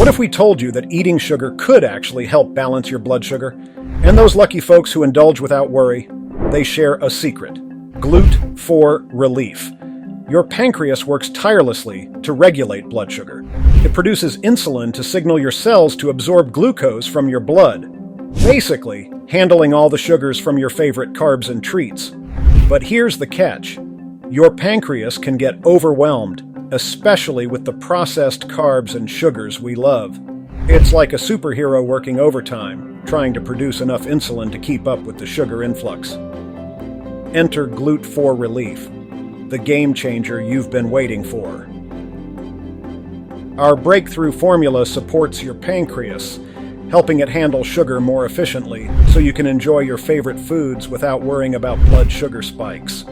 What if we told you that eating sugar could actually help balance your blood sugar? And those lucky folks who indulge without worry, they share a secret: GLUCO6 relief. Your pancreas works tirelessly to regulate blood sugar. It produces insulin to signal your cells to absorb glucose from your blood, basically handling all the sugars from your favorite carbs and treats. But here's the catch: your pancreas can get overwhelmed, especially with the processed carbs and sugars we love. It's like a superhero working overtime, trying to produce enough insulin to keep up with the sugar influx. Enter GLUCO6 relief, the game changer you've been waiting for. Our breakthrough formula supports your pancreas, helping it handle sugar more efficiently so you can enjoy your favorite foods without worrying about blood sugar spikes.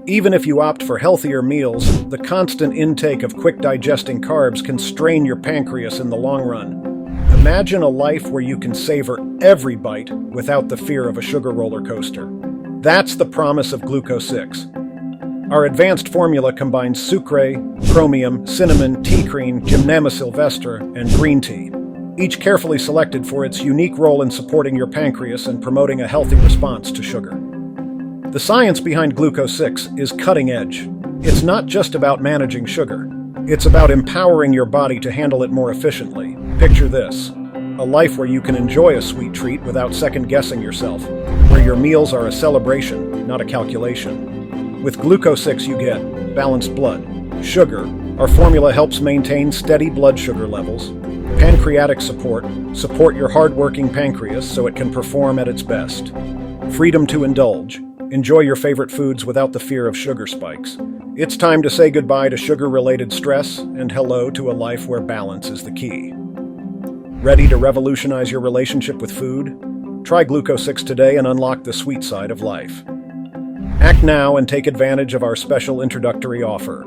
Even if you opt for healthier meals, the constant intake of quick-digesting carbs can strain your pancreas in the long run. Imagine a life where you can savor every bite without the fear of a sugar roller coaster. That's the promise of Gluco6. Our advanced formula combines sucre, chromium, cinnamon, tea cream, gymnema sylvestre, and green tea, each carefully selected for its unique role in supporting your pancreas and promoting a healthy response to sugar. The science behind Gluco6 is cutting edge. It's not just about managing sugar. It's about empowering your body to handle it more efficiently. Picture this: a life where you can enjoy a sweet treat without second-guessing yourself, where your meals are a celebration, not a calculation. With Gluco6 you get balanced blood, sugar. Our formula helps maintain steady blood sugar levels, pancreatic support your hard-working pancreas so it can perform at its best, freedom to indulge. Enjoy your favorite foods without the fear of sugar spikes. It's time to say goodbye to sugar-related stress and hello to a life where balance is the key. Ready to revolutionize your relationship with food? Try Gluco6 today and unlock the sweet side of life. Act now and take advantage of our special introductory offer.